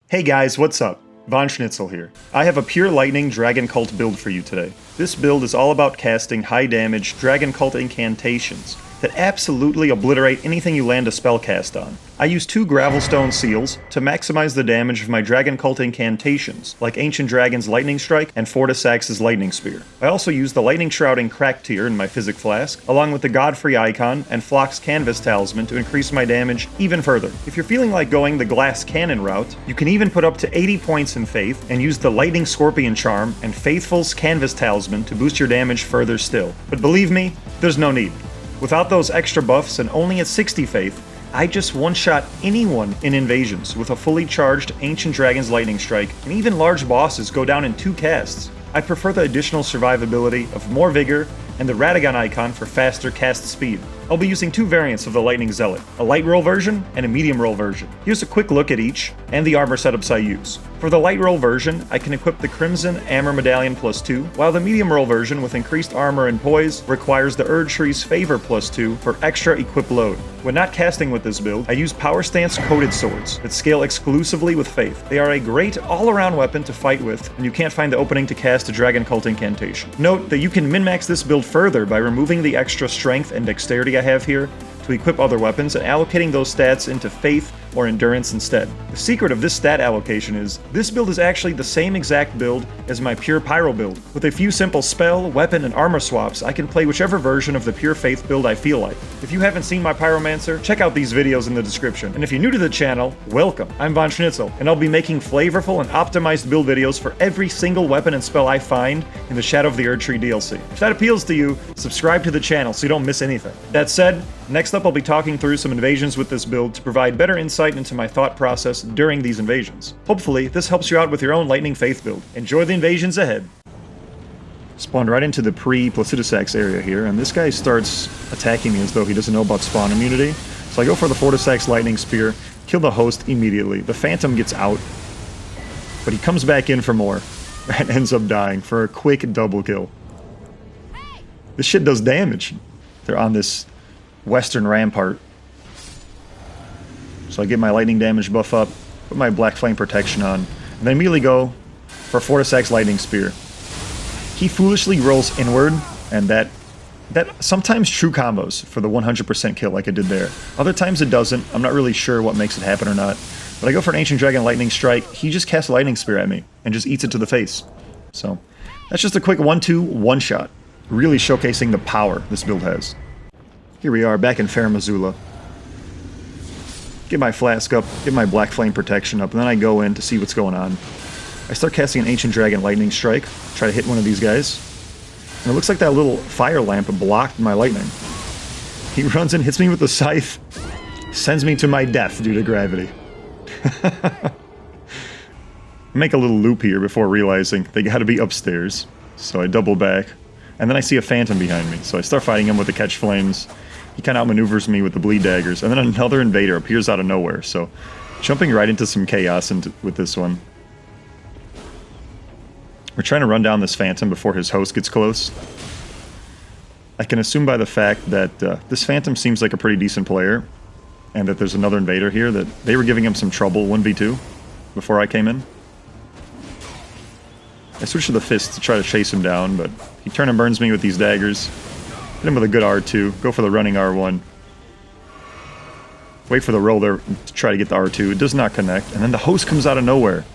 Hey guys, what's up? Von Schnitzel here. I have a pure lightning Dragon Cult build for you today. This build is all about casting high damage Dragon Cult Incantations that absolutely obliterate anything you land a spell cast on. I use 2 Gravelstone Seals to maximize the damage of my Dragon Cult Incantations, like Ancient Dragon's Lightning Strike and Fortissax's Lightning Spear. I also use the Lightning Shrouding Crack tier in my Physik Flask, along with the Godfrey Icon and Flock's Canvas Talisman to increase my damage even further. If you're feeling like going the Glass Cannon route, you can even put up to 80 points in Faith and use the Lightning Scorpion Charm and Faithful's Canvas Talisman to boost your damage further still. But believe me, there's no need. Without those extra buffs and only at 60 Faith, I just one-shot anyone in invasions with a fully charged Ancient Dragon's Lightning Strike, and even large bosses go down in 2 casts. I prefer the additional survivability of more vigor and the Radagon icon for faster cast speed. I'll be using 2 variants of the Lightning Zealot, a light roll version and a medium roll version. Here's a quick look at each, and the armor setups I use. For the light roll version, I can equip the Crimson Armor Medallion +2, while the medium roll version with increased armor and poise requires the Erdtree's Favor +2 for extra equip load. When not casting with this build, I use powerstanced coated swords that scale exclusively with Faith. They are a great all-around weapon to fight with when you can't find the opening to cast a Dragon Cult Incantation. Note that you can min-max this build further by removing the extra strength and dexterity I have here to equip other weapons and allocating those stats into Faith or Endurance instead. The secret of this stat allocation is, this build is actually the same exact build as my pure PYRO build. With a few simple spell, weapon, and armor swaps, I can play whichever version of the pure Faith build I feel like. If you haven't seen my Pyromancer, check out these videos in the description. And if you're new to the channel, welcome. I'm Von Schnitzel, and I'll be making flavorful and optimized build videos for every single weapon and spell I find in the Shadow of the Erdtree DLC. If that appeals to you, subscribe to the channel so you don't miss anything. That said, next up I'll be talking through some invasions with this build to provide better insight into my thought process during these invasions. Hopefully, this helps you out with your own Lightning Faith build. Enjoy the invasions ahead. Spawned right into the pre-Fortissax area here, and this guy starts attacking me as though he doesn't know about spawn immunity. So I go for the Fortissax Lightning Spear, kill the host immediately. The Phantom gets out, but he comes back in for more, and ends up dying for a quick double kill. This shit does damage. They're on this western rampart. So I get my lightning damage buff up, put my Black Flame protection on, and then immediately go for Fortissax Lightning Spear. He foolishly rolls inward, and that sometimes true combos for the 100% kill like it did there. Other times it doesn't. I'm not really sure what makes it happen or not. But I go for an Ancient Dragon Lightning Strike. He just casts a Lightning Spear at me and just eats it to the face. So that's just a quick 1-2 one-shot, really showcasing the power this build has. Here we are back in Fair Missoula. Get my flask up, get my Black Flame protection up, and then I go in to see what's going on. I start casting an Ancient Dragon Lightning Strike, try to hit one of these guys, and it looks like that little fire lamp blocked my lightning. He runs and hits me with the scythe, sends me to my death due to gravity. Make a little loop here before realizing they gotta be upstairs, so I double back, and then I see a Phantom behind me, so I start fighting him with the Catch Flames. He kind of outmaneuvers me with the Bleed Daggers, and then another invader appears out of nowhere, so jumping right into some chaos with this one. We're trying to run down this Phantom before his host gets close. I can assume by the fact that this Phantom seems like a pretty decent player, and that there's another invader here, that they were giving him some trouble 1v2 before I came in. I switch to the Fist to try to chase him down, but he turn and burns me with these daggers. Hit him with a good R2, go for the running R1. Wait for the roll there to try to get the R2. It does not connect, and then the host comes out of nowhere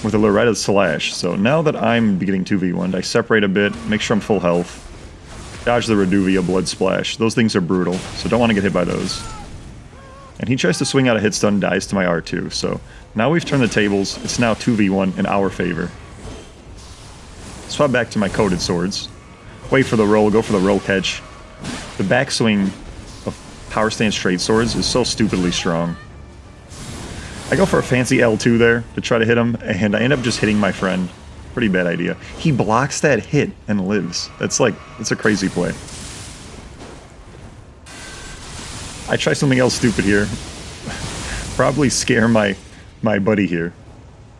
with a Loretta Slash. So now that I'm getting 2v1'd, I separate a bit, make sure I'm full health. Dodge the Reduvia Blood Splash. Those things are brutal, so don't want to get hit by those. And he tries to swing out a hit stun, dies to my R2, so now we've turned the tables. It's now 2v1 in our favor. Swap back to my coated swords. Wait for the roll, go for the roll catch. The backswing of Power Stance Straight Swords is so stupidly strong. I go for a fancy L2 there to try to hit him, and I end up just hitting my friend. Pretty bad idea. He blocks that hit and lives. That's a crazy play. I try something else stupid here. Probably scare my buddy here.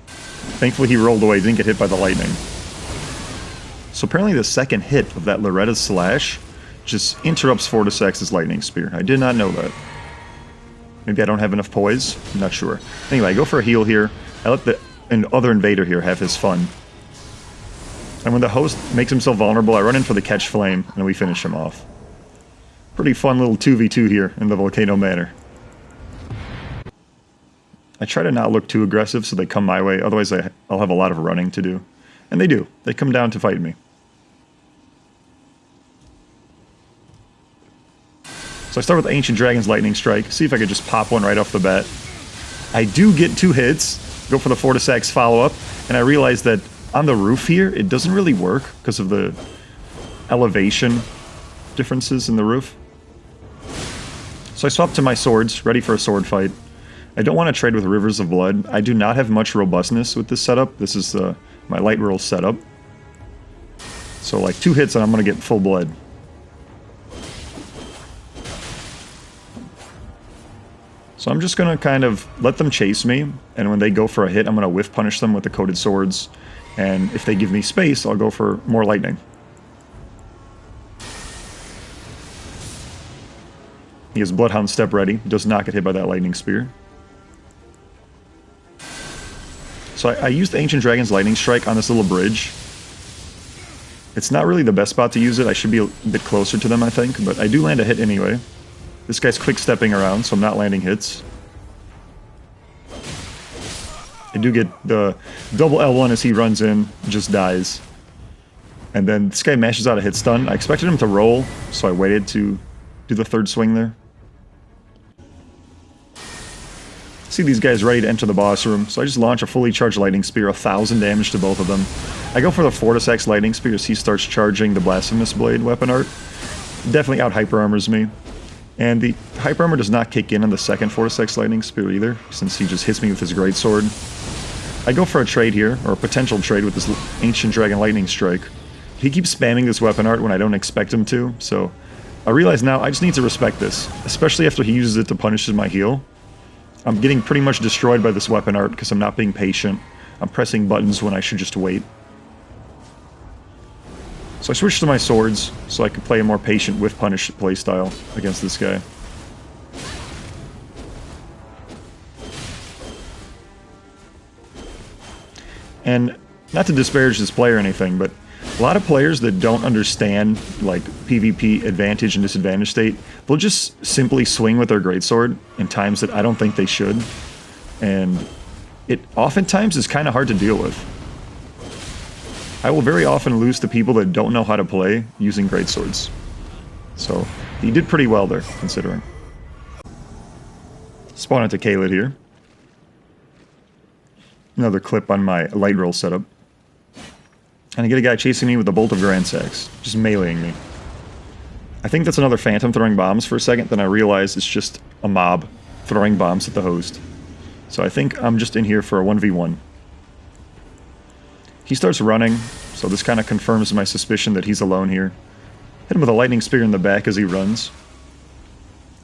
Thankfully he rolled away, didn't get hit by the lightning. So apparently the second hit of that Loretta Slash just interrupts Fortissax's Lightning Spear. I did not know that. Maybe I don't have enough poise? I'm not sure. Anyway, I go for a heal here. I let the other invader here have his fun. And when the host makes himself vulnerable, I run in for the catch flame, and we finish him off. Pretty fun little 2v2 here in the Volcano Manor. I try to not look too aggressive so they come my way, otherwise I'll have a lot of running to do. And they do. They come down to fight me. So I start with the Ancient Dragon's Lightning Strike, see if I could just pop one right off the bat. I do get 2 hits, go for the Fortissax follow-up, and I realize that on the roof here, it doesn't really work because of the elevation differences in the roof. So I swap to my swords, ready for a sword fight. I don't want to trade with Rivers of Blood. I do not have much robustness with this setup. This is my light roll setup. So like 2 hits and I'm going to get full blood. So I'm just going to kind of let them chase me, and when they go for a hit, I'm going to whiff punish them with the coated swords. And if they give me space, I'll go for more lightning. He has Bloodhound Step ready, does not get hit by that lightning spear. So I used the Ancient Dragon's Lightning Strike on this little bridge. It's not really the best spot to use it, I should be a bit closer to them I think, but I do land a hit anyway. This guy's quick stepping around, so I'm not landing hits. I do get the double L1 as he runs in, just dies. And then this guy mashes out a hit stun. I expected him to roll, so I waited to do the 3rd swing there. See these guys ready to enter the boss room, so I just launch a fully charged Lightning Spear, 1,000 damage to both of them. I go for the Fortissax Lightning Spear as he starts charging the Blasphemous Blade weapon art. Definitely out hyper armors me. And the hyper armor does not kick in on the second Fortissax Lightning Spear either, since he just hits me with his greatsword. I go for a trade here, or a potential trade with this Ancient Dragon Lightning Strike. He keeps spamming this weapon art when I don't expect him to, so I realize now I just need to respect this, especially after he uses it to punish my heal. I'm getting pretty much destroyed by this weapon art because I'm not being patient. I'm pressing buttons when I should just wait. So I switched to my swords, so I could play a more patient with punish playstyle against this guy. And not to disparage this player or anything, but a lot of players that don't understand like PvP advantage and disadvantage state, they'll just simply swing with their greatsword in times that I don't think they should. And it oftentimes is kind of hard to deal with. I will very often lose to people that don't know how to play using greatswords. So he did pretty well there, considering. Spawn into Kaled here. Another clip on my light roll setup. And I get a guy chasing me with a bolt of Grandsax, just meleeing me. I think that's another Phantom throwing bombs for a second, then I realize it's just a mob throwing bombs at the host. So I think I'm just in here for a 1v1. He starts running, so this kind of confirms my suspicion that he's alone here. Hit him with a lightning spear in the back as he runs.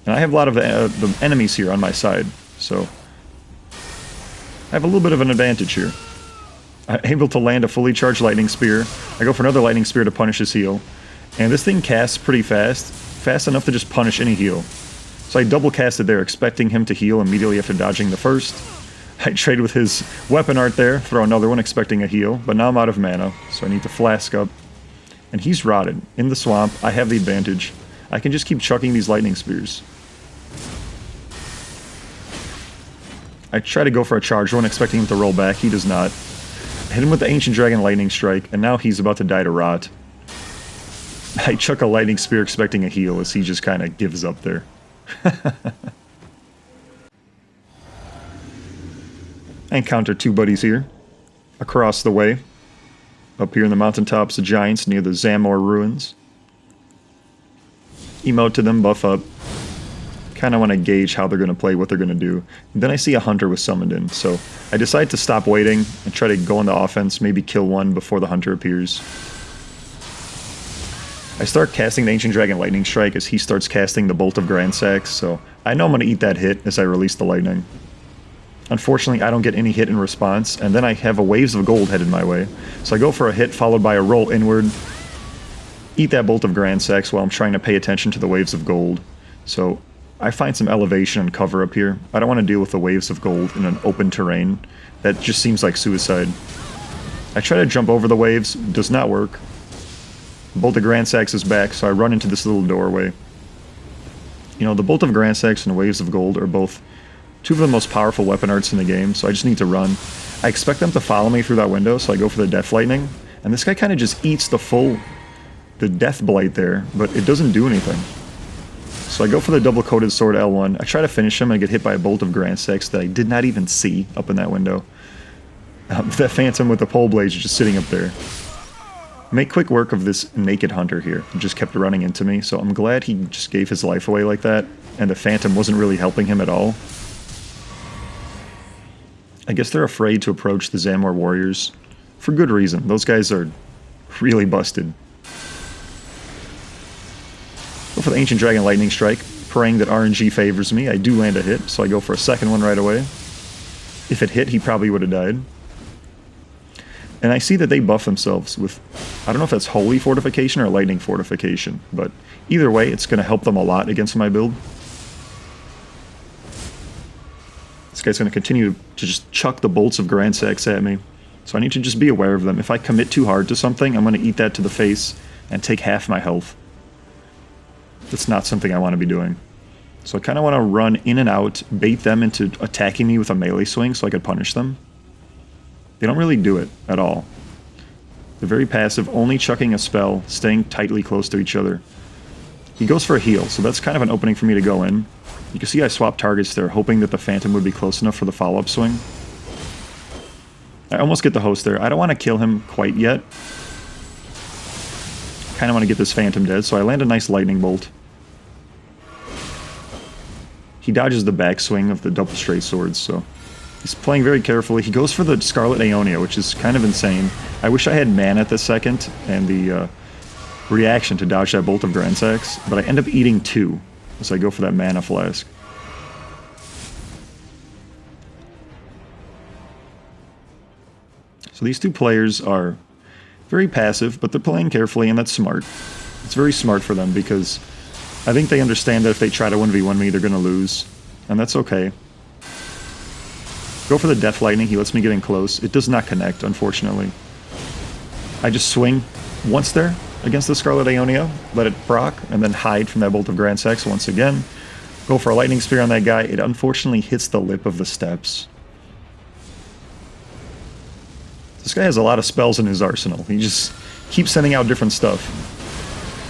And I have a lot of the enemies here on my side, so I have a little bit of an advantage here. I'm able to land a fully charged lightning spear. I go for another lightning spear to punish his heal. And this thing casts pretty fast enough to just punish any heal. So I double casted there, expecting him to heal immediately after dodging the first. I trade with his weapon art there, throw another one expecting a heal, but now I'm out of mana, so I need to flask up. And he's rotted. In the swamp, I have the advantage. I can just keep chucking these lightning spears. I try to go for a charged one, expecting him to roll back. He does not. I hit him with the Ancient Dragon Lightning Strike, and now he's about to die to rot. I chuck a lightning spear expecting a heal as he just kind of gives up there. I encounter 2 buddies here. Across the way. Up here in the mountaintops of Giants near the Zamor ruins. Emote to them, buff up. Kind of want to gauge how they're going to play, what they're going to do. And then I see a hunter was summoned in, so I decide to stop waiting and try to go on the offense, maybe kill one before the hunter appears. I start casting the Ancient Dragon Lightning Strike as he starts casting the Bolt of Grandsax, so I know I'm going to eat that hit as I release the lightning. Unfortunately, I don't get any hit in response, and then I have a Waves of Gold headed my way. So I go for a hit followed by a roll inward, eat that Bolt of Grandsax while I'm trying to pay attention to the Waves of Gold. So I find some elevation and cover up here. I don't want to deal with the waves of gold in an open terrain. That just seems like suicide. I try to jump over the waves, does not work. Bolt of Grandsax is back, so I run into this little doorway. You know, the Bolt of Grandsax and Waves of Gold are both two of the most powerful weapon arts in the game, so I just need to run. I expect them to follow me through that window, so I go for the Death Lightning. And this guy kind of just eats the Death Blight there, but it doesn't do anything. So I go for the double-coated sword L1. I try to finish him and get hit by a Bolt of Grandsax that I did not even see up in that window. That Phantom with the pole blades is just sitting up there. Make quick work of this naked hunter here. He just kept running into me, so I'm glad he just gave his life away like that, and the Phantom wasn't really helping him at all. I guess they're afraid to approach the Zamor warriors. For good reason. Those guys are really busted. Go for the Ancient Dragon Lightning Strike, praying that RNG favors me. I do land a hit, so I go for a second one right away. If it hit, he probably would have died. And I see that they buff themselves with, I don't know if that's Holy Fortification or Lightning Fortification, but either way, it's going to help them a lot against my build. This guy's going to continue to just chuck the bolts of Grandsax at me, so I need to just be aware of them. If I commit too hard to something, I'm going to eat that to the face and take half my health. That's not something I want to be doing. So I kind of want to run in and out, bait them into attacking me with a melee swing so I could punish them. They don't really do it at all. They're very passive, only chucking a spell, staying tightly close to each other. He goes for a heal, so that's kind of an opening for me to go in. You can see I swapped targets there, hoping that the Phantom would be close enough for the follow-up swing. I almost get the host there. I don't want to kill him quite yet. Kind of want to get this Phantom dead, so I land a nice lightning bolt. He dodges the backswing of the double straight swords, so he's playing very carefully. He goes for the Scarlet Aeonia, which is kind of insane. I wish I had mana at the second and the reaction to dodge that Bolt of Grandsax, but I end up eating 2 as I go for that mana flask. So these two players are very passive, but they're playing carefully, and that's smart. It's very smart for them because I think they understand that if they try to 1v1 me, they're going to lose, and that's okay. Go for the Death Lightning, he lets me get in close. It does not connect, unfortunately. I just swing once there against the Scarlet Aeonia, let it proc, and then hide from that Bolt of Grandsax once again. Go for a Lightning Spear on that guy. It unfortunately hits the lip of the steps. This guy has a lot of spells in his arsenal. He just keeps sending out different stuff.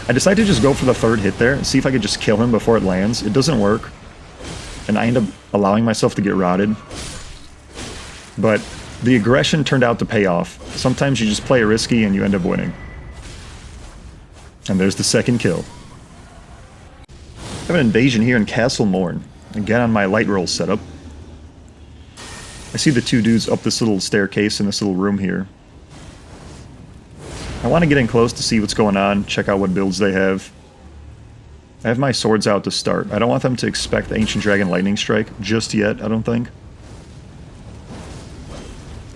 I decide to just go for the third hit there and see if I could just kill him before it lands. It doesn't work, and I end up allowing myself to get rotted. But the aggression turned out to pay off. Sometimes you just play it risky and you end up winning. And there's the second kill. I have an invasion here in Castle Morn. Again on my light roll setup. I see the two dudes up this little staircase in this little room here. I want to get in close to see what's going on, check out what builds they have. I have my swords out to start. I don't want them to expect the Ancient Dragon Lightning Strike just yet, I don't think.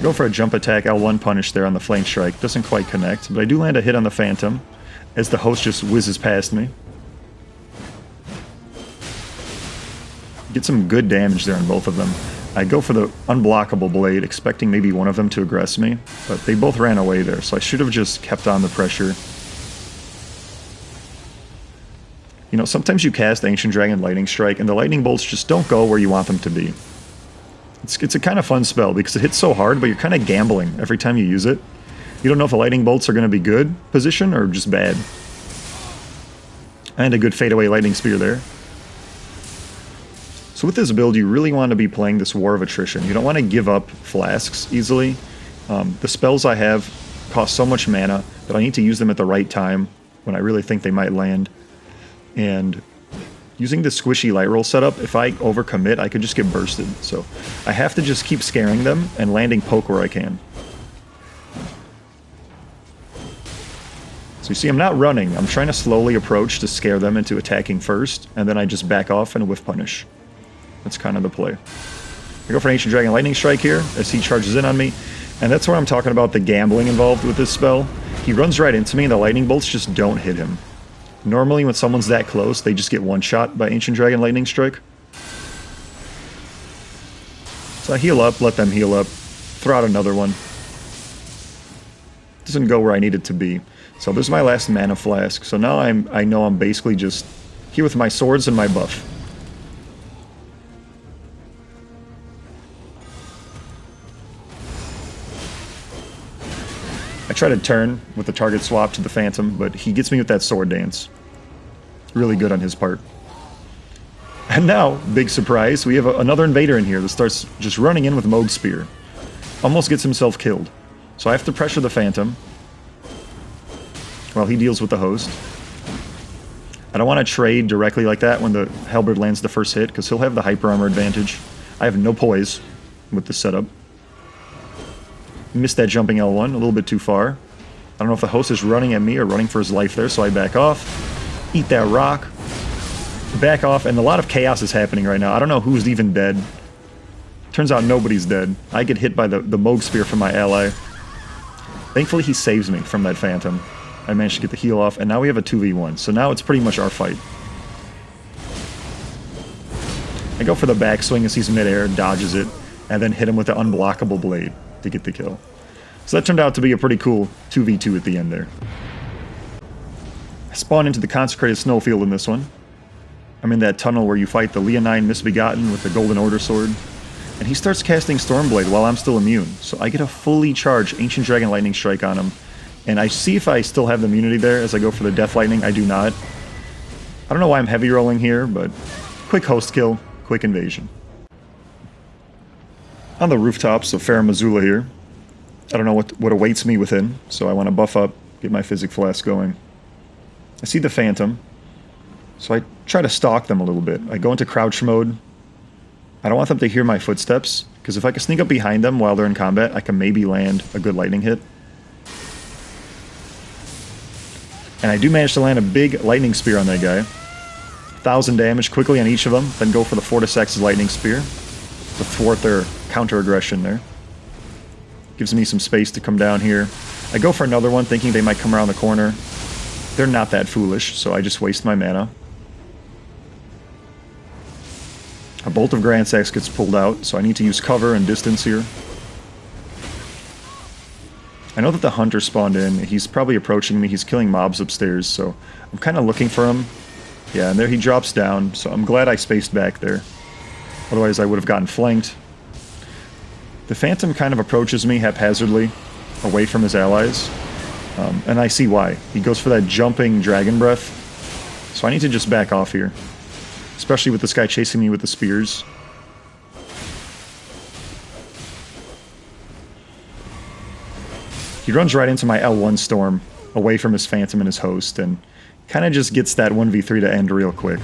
Go for a jump attack, L1 punish there on the Flame Strike. Doesn't quite connect, but I do land a hit on the Phantom as the host just whizzes past me. Get some good damage there on both of them. I go for the unblockable blade, expecting maybe one of them to aggress me, but they both ran away there, so I should have just kept on the pressure. You know, sometimes you cast Ancient Dragon Lightning Strike, and the lightning bolts just don't go where you want them to be. It's a kind of fun spell, because it hits so hard, but you're kind of gambling every time you use it. You don't know if the lightning bolts are going to be good position, or just bad. And a good fadeaway lightning spear there. So with this build, you really want to be playing this War of Attrition. You don't want to give up flasks easily. The spells I have cost so much mana that I need to use them at the right time when I really think they might land. And using the squishy light roll setup, if I overcommit, I could just get bursted. So I have to just keep scaring them and landing poke where I can. So you see, I'm not running. I'm trying to slowly approach to scare them into attacking first, and then I just back off and whiff punish. That's kind of the play. I go for an Ancient Dragon Lightning Strike here as he charges in on me, and that's where I'm talking about the gambling involved with this spell. He runs right into me and the lightning bolts just don't hit him. Normally when someone's that close, they just get one-shot by Ancient Dragon Lightning Strike. So I heal up, let them heal up, throw out another one. Doesn't go where I need it to be. So there's my last mana flask. So now I know I'm basically just here with my swords and my buff. I try to turn with the target swap to the Phantom, but he gets me with that sword dance. Really good on his part. And now, big surprise, we have another invader in here that starts just running in with Moog Spear. Almost gets himself killed. So I have to pressure the Phantom while he deals with the host. I don't want to trade directly like that when the Halberd lands the first hit, because he'll have the hyper armor advantage. I have no poise with the setup. Missed that jumping L1 a little bit too far. I don't know if the host is running at me or running for his life there, so I back off. Eat that rock. Back off, and a lot of chaos is happening right now. I don't know who's even dead. Turns out nobody's dead. I get hit by the Moog Spear from my ally. Thankfully he saves me from that Phantom. I managed to get the heal off, and now we have a 2v1. So now it's pretty much our fight. I go for the backswing as he's midair, dodges it, and then hit him with the unblockable blade to get the kill. So that turned out to be a pretty cool 2v2 at the end there. I spawn into the Consecrated Snowfield in this one. I'm in that tunnel where you fight the Leonine Misbegotten with the Golden Order Sword. And he starts casting Stormblade while I'm still immune. So I get a fully charged Ancient Dragon Lightning Strike on him. And I see if I still have the immunity there as I go for the Death Lightning. I do not. I don't know why I'm heavy rolling here, but quick host kill, quick invasion. On the rooftops of Farum Azula here. I don't know what awaits me within, so I want to buff up, get my Physik Flask going. I see the Phantom, so I try to stalk them a little bit. I go into crouch mode. I don't want them to hear my footsteps, because if I can sneak up behind them while they're in combat, I can maybe land a good lightning hit. And I do manage to land a big lightning spear on that guy. 1,000 damage quickly on each of them, then go for the Fortissax's lightning spear to thwart their counter-aggression there. Gives me some space to come down here. I go for another one, thinking they might come around the corner. They're not that foolish, so I just waste my mana. A Bolt of Grandsax gets pulled out, so I need to use cover and distance here. I know that the Hunter spawned in. He's probably approaching me. He's killing mobs upstairs, so I'm kind of looking for him. Yeah, and there he drops down, so I'm glad I spaced back there. Otherwise I would have gotten flanked. The Phantom kind of approaches me haphazardly, away from his allies. And I see why. He goes for that jumping Dragon Breath. So I need to just back off here. Especially with this guy chasing me with the spears. He runs right into my L1 Storm, away from his Phantom and his host, and kind of just gets that 1v3 to end real quick.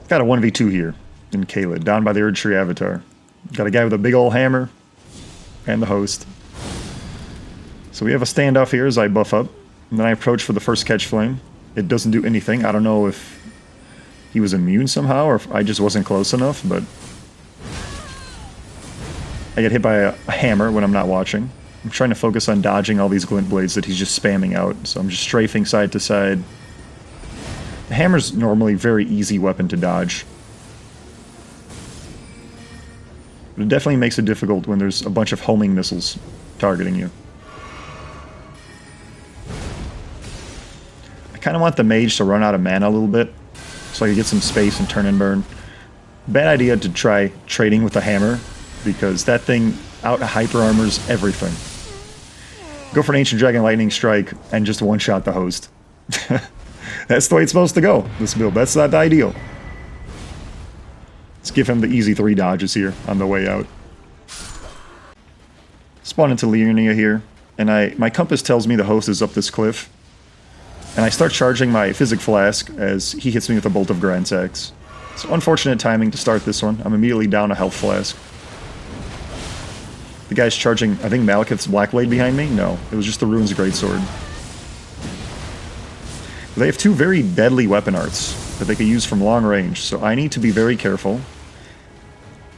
Got a 1v2 here in Kaled, down by the Erdtree avatar. Got a guy with a big old hammer and the host. So we have a standoff here as I buff up, and then I approach for the first Catch Flame. It doesn't do anything. I don't know if he was immune somehow or if I just wasn't close enough, but I get hit by a hammer when I'm not watching. I'm trying to focus on dodging all these glint blades that he's just spamming out, so I'm just strafing side to side. The hammer's normally a very easy weapon to dodge. But it definitely makes it difficult when there's a bunch of homing missiles targeting you. I kind of want the mage to run out of mana a little bit, so I can get some space and turn and burn. Bad idea to try trading with the hammer, because that thing out-hyper armors everything. Go for an Ancient Dragon Lightning Strike and just one-shot the host. That's the way it's supposed to go, this build. That's not the ideal. Let's give him the easy 3 dodges here on the way out. Spawn into Liurnia here, and my compass tells me the host is up this cliff. And I start charging my Physik Flask as he hits me with a Bolt of Grandsax. So unfortunate timing to start this one. I'm immediately down a health flask. The guy's charging, I think, Malekith's Blackblade behind me? No, it was just the Rune's Greatsword. They have 2 very deadly weapon arts that they can use from long range, so I need to be very careful.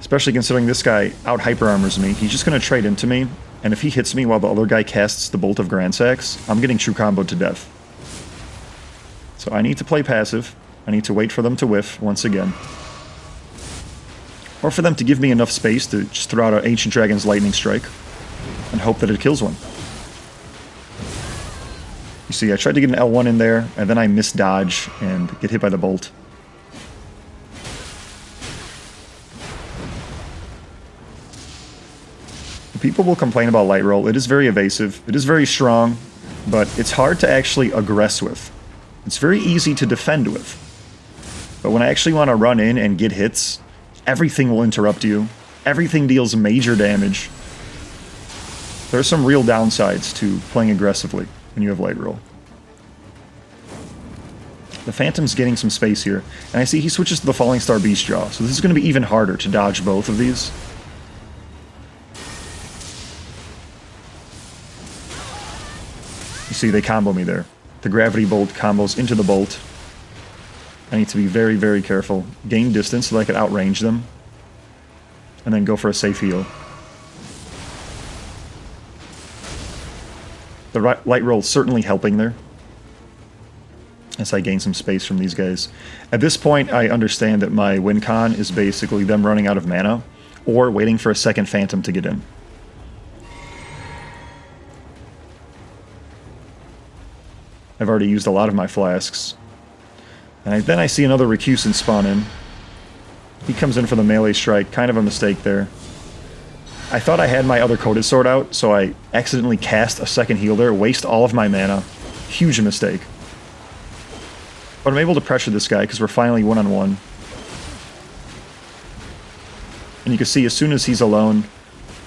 Especially considering this guy out-hyper armors me. He's just going to trade into me, and if he hits me while the other guy casts the Bolt of Grandsax, I'm getting true comboed to death. So I need to play passive. I need to wait for them to whiff once again. Or for them to give me enough space to just throw out an Ancient Dragon's Lightning Strike and hope that it kills one. You see, I tried to get an L1 in there, and then I misdodge and get hit by the bolt. People will complain about light roll. It is very evasive. It is very strong, but it's hard to actually aggress with. It's very easy to defend with. But when I actually want to run in and get hits, everything will interrupt you. Everything deals major damage. There are some real downsides to playing aggressively when you have light roll. The Phantom's getting some space here, and I see he switches to the Falling Star Beast Jaw, so this is going to be even harder to dodge both of these. You see, they combo me there. The Gravity Bolt combos into the Bolt. I need to be very, very careful. Gain distance so that I can outrange them. And then go for a safe heal. The light roll certainly helping there, as I gain some space from these guys. At this point, I understand that my win con is basically them running out of mana, or waiting for a second Phantom to get in. I've already used a lot of my flasks. And then I see another Recusant spawn in. He comes in for the melee strike, kind of a mistake there. I thought I had my other Coded Sword out, so I accidentally cast a second heal there, waste all of my mana. Huge mistake. But I'm able to pressure this guy because we're finally one-on-one. And you can see as soon as he's alone,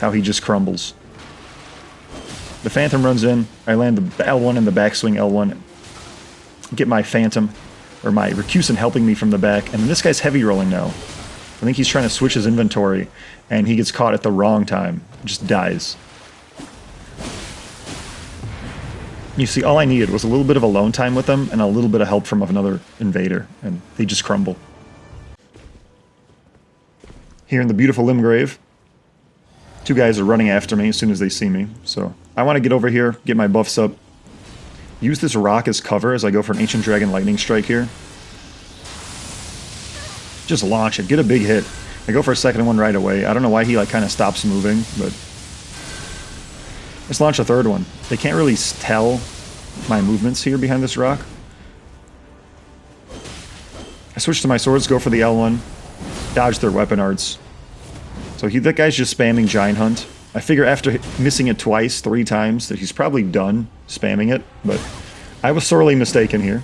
how he just crumbles. The Phantom runs in, I land the L1 in the backswing L1, get my Phantom, or my Recusant helping me from the back, and then this guy's heavy rolling now. I think he's trying to switch his inventory, and he gets caught at the wrong time, just dies. You see, all I needed was a little bit of alone time with them, and a little bit of help from another invader, and they just crumble. Here in the beautiful Limgrave, two guys are running after me as soon as they see me, so I want to get over here, get my buffs up, use this rock as cover as I go for an Ancient Dragon Lightning Strike here. Just launch it, get a big hit. I go for a second one right away. I don't know why he kind of stops moving, but let's launch a third one. They can't really tell my movements here behind this rock. I switch to my swords, go for the L1, dodge their weapon arts. So that guy's just spamming Giant Hunt. I figure after missing it twice, 3 times, that he's probably done spamming it, but I was sorely mistaken here.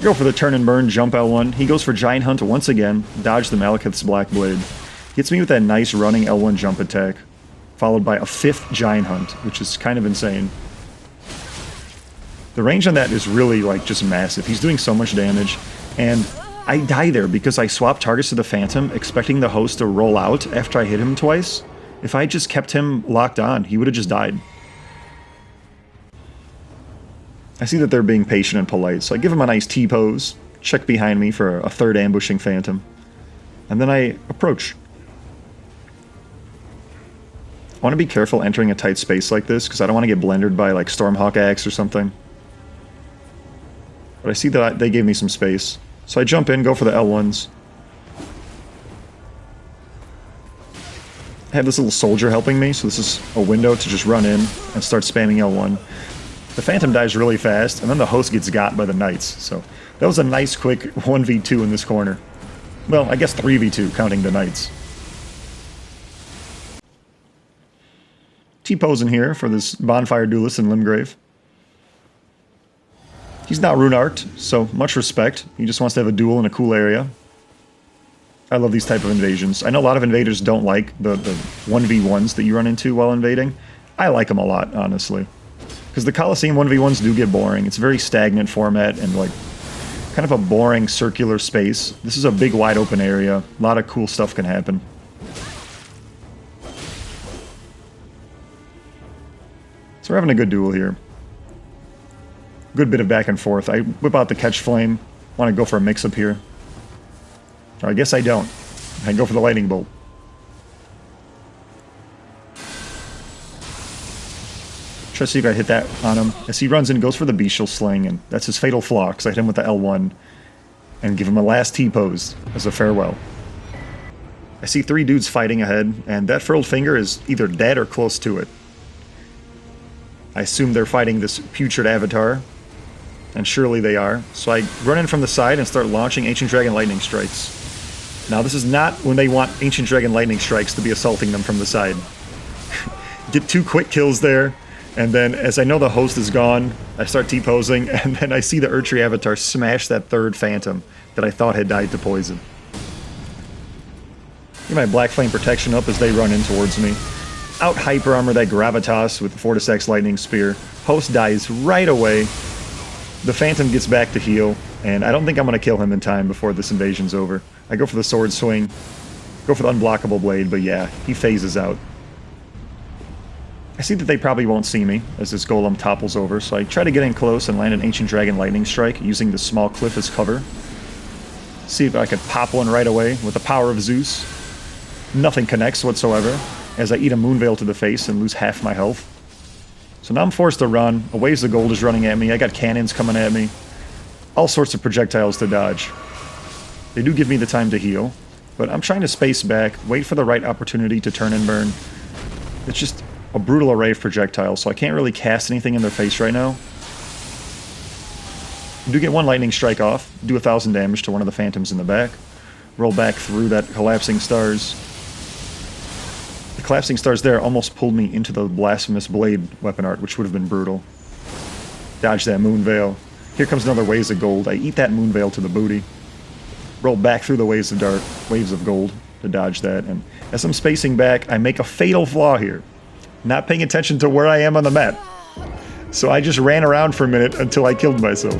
Go for the turn and burn, jump L1. He goes for Giant Hunt once again, dodge the Malekith's Black Blade. Hits me with that nice running L1 jump attack, followed by a 5th Giant Hunt, which is kind of insane. The range on that is really just massive. He's doing so much damage, and I die there because I swapped targets to the Phantom, expecting the host to roll out after I hit him twice. If I just kept him locked on, he would have just died. I see that they're being patient and polite, so I give him a nice T-pose, check behind me for a third ambushing Phantom, and then I approach. I want to be careful entering a tight space like this, because I don't want to get blendered by Stormhawk Axe or something. But I see that they gave me some space. So I jump in, go for the L1s. I have this little soldier helping me, so this is a window to just run in and start spamming L1. The Phantom dies really fast, and then the host gets got by the Knights, so that was a nice quick 1v2 in this corner. Well, I guess 3v2, counting the Knights. T-posing here for this Bonfire Duelist in Limgrave. He's not rune-arced, so much respect. He just wants to have a duel in a cool area. I love these type of invasions. I know a lot of invaders don't like the 1v1s that you run into while invading. I like them a lot, honestly. Because the Coliseum 1v1s do get boring. It's a very stagnant format and kind of a boring circular space. This is a big wide open area. A lot of cool stuff can happen. So we're having a good duel here. Good bit of back and forth. I whip out the Catch Flame. Want to go for a mix-up here. Or I guess I don't. I go for the lightning bolt. Try to see if I hit that on him. As he runs in, goes for the bestial sling, and that's his fatal flaw, because I hit him with the L1 and give him a last T-pose as a farewell. I see 3 dudes fighting ahead, and that furled finger is either dead or close to it. I assume they're fighting this putrid avatar, and surely they are. So I run in from the side and start launching Ancient Dragon Lightning Strikes. Now this is not when they want Ancient Dragon Lightning Strikes to be assaulting them from the side. Get 2 quick kills there. And then, as I know the host is gone, I start T-posing, and then I see the Erdtree avatar smash that 3rd phantom that I thought had died to poison. Get my Black Flame protection up as they run in towards me. Out hyper armor that Gravitas with the Fortissax lightning spear. Host dies right away. The phantom gets back to heal, and I don't think I'm going to kill him in time before this invasion's over. I go for the sword swing, go for the unblockable blade, but yeah, he phases out. I see that they probably won't see me as this golem topples over, so I try to get in close and land an Ancient Dragon Lightning Strike using the small cliff as cover. See if I could pop one right away with the power of Zeus. Nothing connects whatsoever, as I eat a Moonveil to the face and lose half my health. So now I'm forced to run. A Waves of Gold is running at me, I got cannons coming at me. All sorts of projectiles to dodge. They do give me the time to heal, but I'm trying to space back, wait for the right opportunity to turn and burn. It's just a brutal array of projectiles, so I can't really cast anything in their face right now. I do get 1 lightning strike off, do 1,000 damage to one of the phantoms in the back. Roll back through that collapsing stars. The collapsing stars there almost pulled me into the blasphemous blade weapon art, which would have been brutal. Dodge that Moonveil. Here comes another Waves of Gold. I eat that Moonveil to the booty. Roll back through the Waves of Gold to dodge that, and as I'm spacing back, I make a fatal flaw here. Not paying attention to where I am on the map. So I just ran around for a minute until I killed myself.